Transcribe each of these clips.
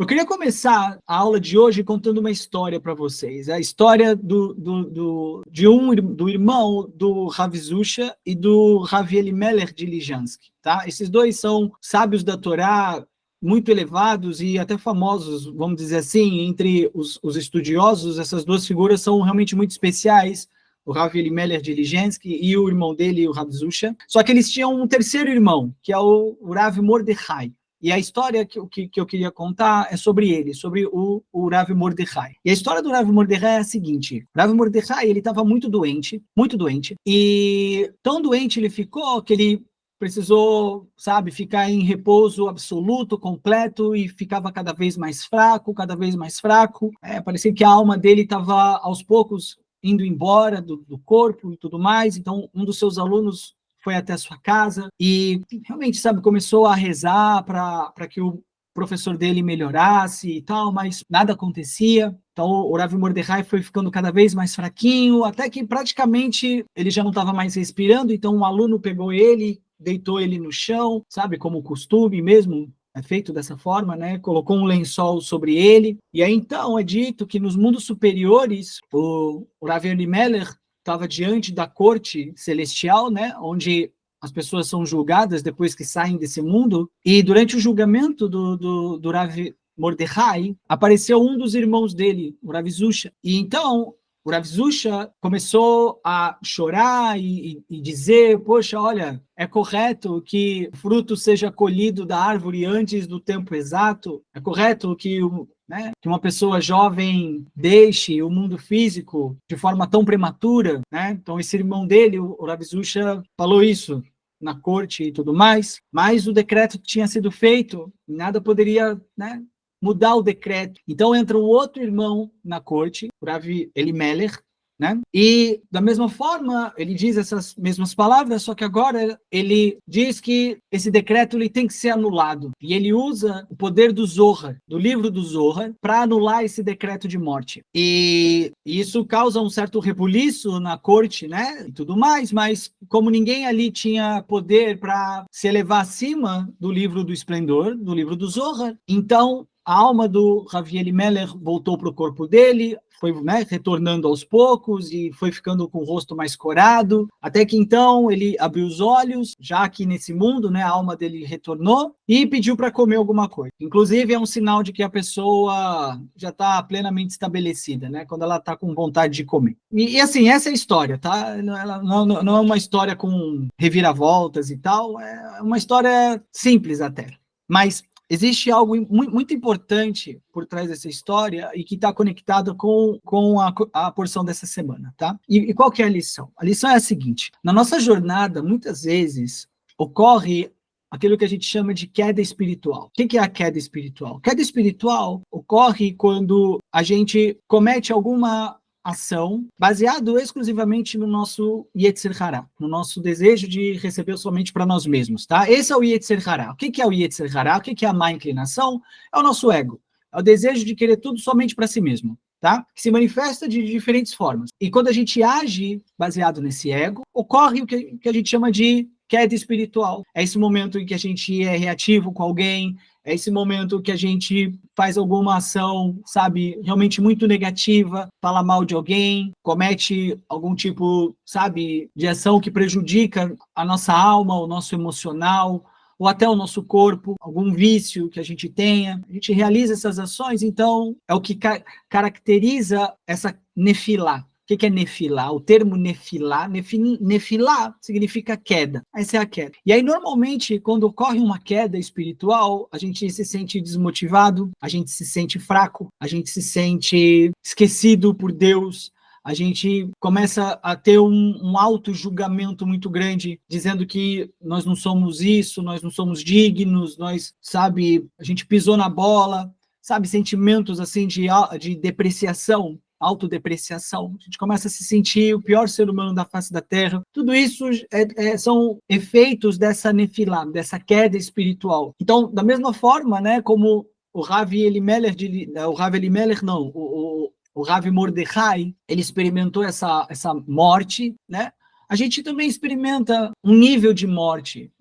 Eu queria começar a aula de hoje contando uma história para vocês. A história do irmão do Rav Zusha e do Rav Elimelech de Lijansky. Tá? Esses dois são sábios da Torá, muito elevados e até famosos, vamos dizer assim, entre os estudiosos. Essas duas figuras são realmente muito especiais, o Rav Elimelech de Lijansky e o irmão dele, o Rav Zusha. Só que eles tinham um terceiro irmão, que é o Rav Mordechai. E a história que eu queria contar é sobre ele, sobre o Rav Mordechai. E a história do Rav Mordechai é a seguinte: o Rav Mordechai, ele estava muito doente, e tão doente ele ficou que ele precisou, sabe, ficar em repouso absoluto, completo, e ficava cada vez mais fraco. Parecia que a alma dele estava, aos poucos, indo embora do corpo e tudo mais. Então, um dos seus alunos foi até a sua casa e realmente, sabe, começou a rezar para que o professor dele melhorasse e tal, mas nada acontecia. Então o Rav Mordechai foi ficando cada vez mais fraquinho, até que praticamente ele já não estava mais respirando. Então um aluno pegou ele, deitou ele no chão, sabe, como costume mesmo, é feito dessa forma, né? Colocou um lençol sobre ele. E aí então é dito que nos mundos superiores, o Rav Elimelech estava diante da corte celestial, né, onde as pessoas são julgadas depois que saem desse mundo, e durante o julgamento do Rav Mordechai, apareceu um dos irmãos dele, o Rav Zusha, e então o Rav Zusha começou a chorar e dizer, poxa, olha, é correto que o fruto seja colhido da árvore antes do tempo exato? É correto que que uma pessoa jovem deixe o mundo físico de forma tão prematura, né? Então esse irmão dele, o Rav Zusha, falou isso na corte e tudo mais, mas o decreto tinha sido feito, nada poderia, né, mudar o decreto. Então entra um outro irmão na corte, o Rav Elimelech, né? E da mesma forma ele diz essas mesmas palavras, só que agora ele diz que esse decreto ele tem que ser anulado, e ele usa o poder do Zohar, do livro do Zohar, para anular esse decreto de morte. E isso causa um certo rebuliço na corte, né, e tudo mais, mas como ninguém ali tinha poder para se elevar acima do livro do esplendor, do livro do Zohar, então a alma do Rav Elimelech voltou para o corpo dele, foi, né, retornando aos poucos e foi ficando com o rosto mais corado, até que então ele abriu os olhos, já que nesse mundo, né, a alma dele retornou, e pediu para comer alguma coisa. Inclusive é um sinal de que a pessoa já está plenamente estabelecida, né, quando ela está com vontade de comer. E assim, essa é a história, tá? Ela não é uma história com reviravoltas e tal, é uma história simples até. Mas existe algo muito importante por trás dessa história e que está conectado com a porção dessa semana, tá? E qual que é a lição? A lição é a seguinte: na nossa jornada, muitas vezes, ocorre aquilo que a gente chama de queda espiritual. O que é a queda espiritual? Queda espiritual ocorre quando a gente comete alguma ação baseado exclusivamente no nosso Yetzer Hará, no nosso desejo de receber somente para nós mesmos, tá? Esse é o Yetzer Hará. O que é o Yetzer Hará? O que é a má inclinação? É o nosso ego. É o desejo de querer tudo somente para si mesmo, tá? Que se manifesta de diferentes formas. E quando a gente age baseado nesse ego, ocorre o que a gente chama de queda espiritual. É esse momento em que a gente é reativo com alguém, é esse momento que a gente faz alguma ação, sabe, realmente muito negativa, fala mal de alguém, comete algum tipo, sabe, de ação que prejudica a nossa alma, o nosso emocional, ou até o nosso corpo, algum vício que a gente tenha. A gente realiza essas ações, então é o que caracteriza essa nefilá. O que é nefilá? O termo nefilá, nefilá significa queda. Essa é a queda. E aí, normalmente, quando ocorre uma queda espiritual, a gente se sente desmotivado, a gente se sente fraco, a gente se sente esquecido por Deus, a gente começa a ter um auto-julgamento muito grande, dizendo que nós não somos isso, nós não somos dignos, nós, sabe, a gente pisou na bola, sabe, sentimentos assim de depreciação, autodepreciação. A gente começa a se sentir o pior ser humano da face da Terra. Tudo isso são efeitos dessa nefilá, dessa queda espiritual. Então, da mesma forma, né, como o Rav Elimelech, o Rav Mordechai, ele experimentou essa morte, né? A gente também experimenta um nível de morte,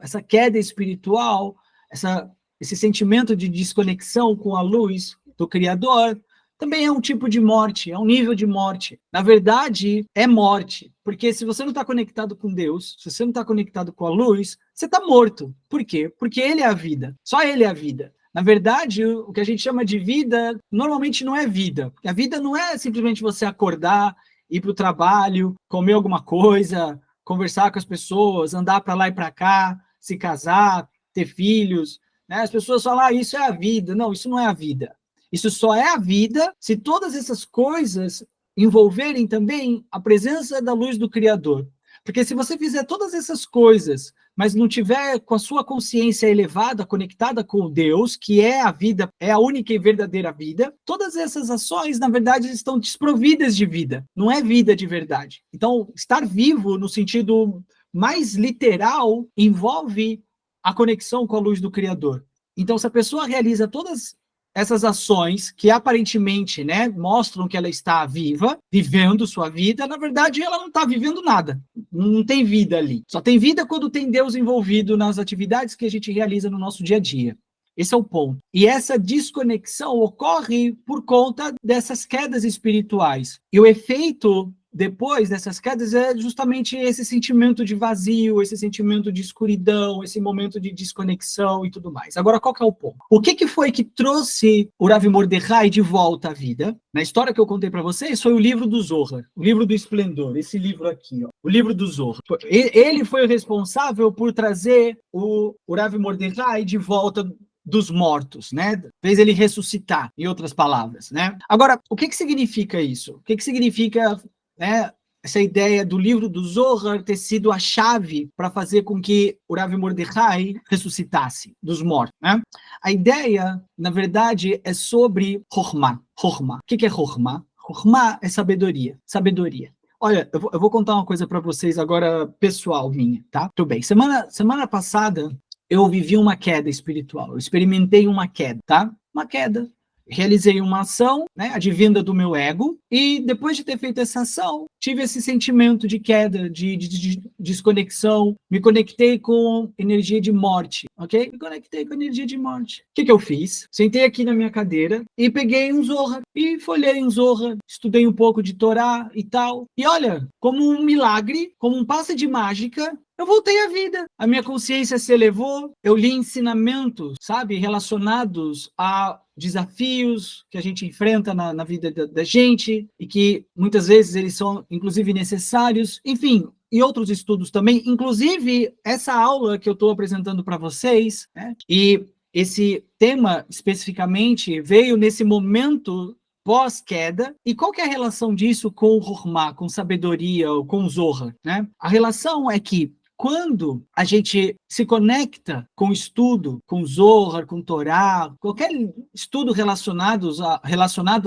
essa queda espiritual, essa esse sentimento de desconexão com a luz do Criador, também é um tipo de morte, é um nível de morte. Na verdade, é morte, porque se você não está conectado com Deus, se você não está conectado com a luz, você está morto. Por quê? Porque Ele é a vida, só Ele é a vida. Na verdade, o que a gente chama de vida, normalmente não é vida. A vida não é simplesmente você acordar, ir para o trabalho, comer alguma coisa, conversar com as pessoas, andar para lá e para cá, se casar, ter filhos. Né? As pessoas falam, isso é a vida. Não, isso não é a vida. Isso só é a vida se todas essas coisas envolverem também a presença da luz do Criador. Porque se você fizer todas essas coisas, mas não tiver com a sua consciência elevada, conectada com Deus, que é a vida, é a única e verdadeira vida, todas essas ações, na verdade, estão desprovidas de vida. Não é vida de verdade. Então, estar vivo, no sentido mais literal, envolve a conexão com a luz do Criador. Então, se a pessoa realiza todas essas ações que aparentemente, né, mostram que ela está viva, vivendo sua vida, na verdade ela não está vivendo nada, não tem vida ali. Só tem vida quando tem Deus envolvido nas atividades que a gente realiza no nosso dia a dia. Esse é o ponto. E essa desconexão ocorre por conta dessas quedas espirituais. E o efeito depois dessas quedas é justamente esse sentimento de vazio, esse sentimento de escuridão, esse momento de desconexão e tudo mais. Agora, qual que é o ponto? O que foi que trouxe o Rav Mordechai de volta à vida? Na história que eu contei para vocês, foi o livro do Zohar, o livro do esplendor, esse livro aqui, ó, o livro do Zohar. Ele foi o responsável por trazer o Rav Mordechai de volta dos mortos, né? Fez ele ressuscitar, em outras palavras, né? Agora, o que significa isso? O que significa, né, essa ideia do livro do Zohar ter sido a chave para fazer com que o Rav Mordechai ressuscitasse dos mortos, né? A ideia, na verdade, é sobre Chokhmah. Chokhmah. O que é Chokhmah? Chokhmah é sabedoria. Sabedoria. Olha, eu vou contar uma coisa para vocês agora, pessoal minha, tá? Tudo bem. Semana passada, eu vivi uma queda espiritual. Eu experimentei uma queda, tá? Uma queda. Realizei uma ação, né, advinda do meu ego, e depois de ter feito essa ação, tive esse sentimento de queda, de desconexão, me conectei com energia de morte, ok? Me conectei com energia de morte. O que eu fiz? Sentei aqui na minha cadeira e peguei um Zohar, e folhei um Zohar, estudei um pouco de Torá e tal, e olha, como um milagre, como um passe de mágica, eu voltei à vida. A minha consciência se elevou, eu li ensinamentos, sabe, relacionados a desafios que a gente enfrenta na vida da gente e que muitas vezes eles são, inclusive, necessários. Enfim, e outros estudos também, inclusive essa aula que eu estou apresentando para vocês, né? E esse tema especificamente veio nesse momento pós-queda. E qual que é a relação disso com o Chokhmah, com sabedoria, ou com o Zohar, né? A relação é que quando a gente se conecta com o estudo, com Zohar, com Torá, qualquer estudo relacionado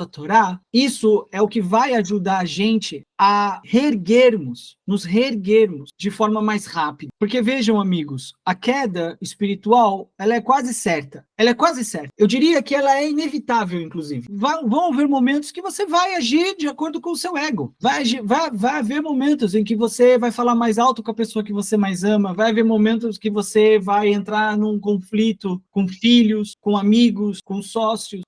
à Torá, isso é o que vai ajudar a gente a nos reerguermos de forma mais rápida. Porque vejam, amigos, a queda espiritual, ela é quase certa. Ela é quase certa. Eu diria que ela é inevitável, inclusive. Vão haver momentos que você vai agir de acordo com o seu ego. Vai haver momentos em que você vai falar mais alto com a pessoa que você mais ama. Vai haver momentos que você vai entrar num conflito com filhos, com amigos, com sócios,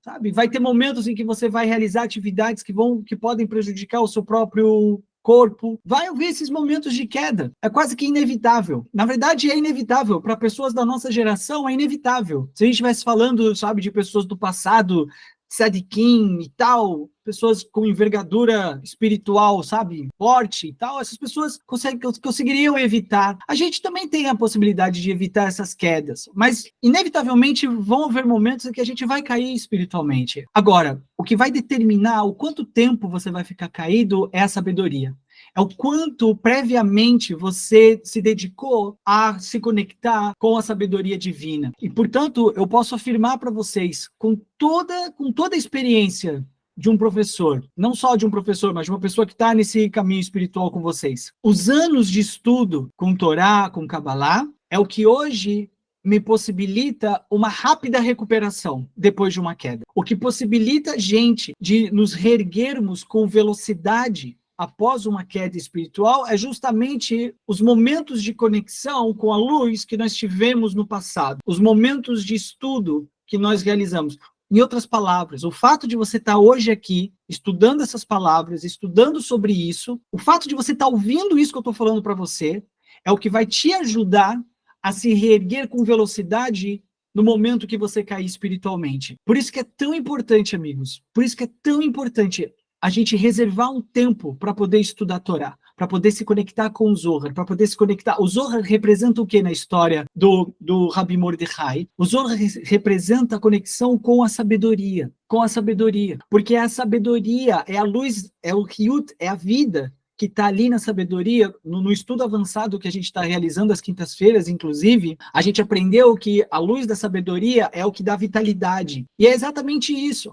sabe? Vai ter momentos em que você vai realizar atividades que podem prejudicar o seu próprio corpo. Vai haver esses momentos de queda. É quase que inevitável. Na verdade, é inevitável. Para pessoas da nossa geração, é inevitável. Se a gente estivesse falando, sabe, de pessoas do passado, Sadiquim e tal, pessoas com envergadura espiritual, sabe, forte e tal, essas pessoas conseguiriam evitar. A gente também tem a possibilidade de evitar essas quedas, mas inevitavelmente vão haver momentos em que a gente vai cair espiritualmente. Agora, o que vai determinar o quanto tempo você vai ficar caído é a sabedoria. É o quanto previamente você se dedicou a se conectar com a sabedoria divina. E, portanto, eu posso afirmar para vocês, com toda a experiência de um professor, não só de um professor, mas de uma pessoa que está nesse caminho espiritual com vocês, os anos de estudo com Torá, com Kabbalah, é o que hoje me possibilita uma rápida recuperação depois de uma queda. O que possibilita a gente de nos reerguermos com velocidade após uma queda espiritual é justamente os momentos de conexão com a luz que nós tivemos no passado, os momentos de estudo que nós realizamos. Em outras palavras, o fato de você estar hoje aqui, estudando essas palavras, estudando sobre isso, o fato de você estar ouvindo isso que eu estou falando para você, é o que vai te ajudar a se reerguer com velocidade no momento que você cair espiritualmente. Por isso que é tão importante, amigos, por isso que é tão importante a gente reservar um tempo para poder estudar a Torá, para poder se conectar com o Zohar, para poder se conectar. O Zohar representa o que na história do Rabi Mordechai? O Zohar representa a conexão com a sabedoria, porque a sabedoria é a luz, é o Hiyut, é a vida que está ali na sabedoria, no estudo avançado que a gente está realizando às quintas-feiras, inclusive, a gente aprendeu que a luz da sabedoria é o que dá vitalidade. E é exatamente isso,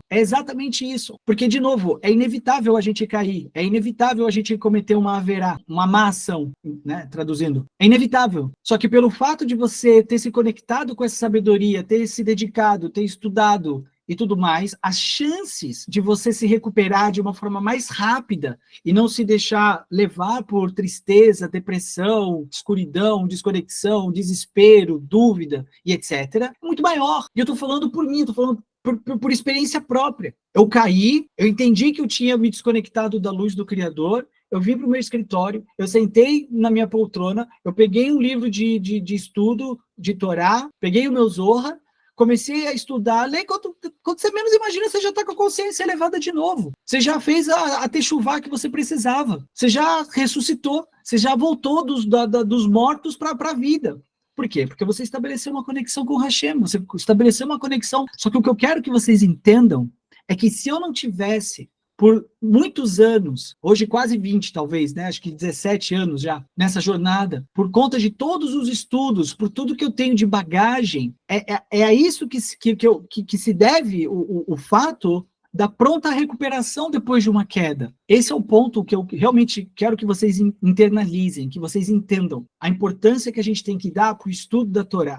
Porque, de novo, é inevitável a gente cair, é inevitável a gente cometer uma haverá, uma má ação, né, traduzindo. É inevitável. Só que pelo fato de você ter se conectado com essa sabedoria, ter se dedicado, ter estudado, e tudo mais, as chances de você se recuperar de uma forma mais rápida e não se deixar levar por tristeza, depressão, escuridão, desconexão, desespero, dúvida e etc., é muito maior. E eu estou falando por mim, estou falando por experiência própria. Eu caí, eu entendi que eu tinha me desconectado da luz do Criador, eu vim para o meu escritório, eu sentei na minha poltrona, eu peguei um livro de estudo de Torá, peguei o meu Zohar, comecei a estudar, ler, quando você menos imagina, você já está com a consciência elevada de novo. Você já fez a techuvá que você precisava. Você já ressuscitou. Você já voltou dos mortos para a vida. Por quê? Porque você estabeleceu uma conexão com o Hashem. Você estabeleceu uma conexão. Só que o que eu quero que vocês entendam é que se eu não tivesse por muitos anos, hoje quase 20 talvez, né? Acho que 17 anos já, nessa jornada, por conta de todos os estudos, por tudo que eu tenho de bagagem, é a isso que se deve o fato da pronta recuperação depois de uma queda. Esse é o ponto que eu realmente quero que vocês internalizem, que vocês entendam a importância que a gente tem que dar para o estudo da Torá.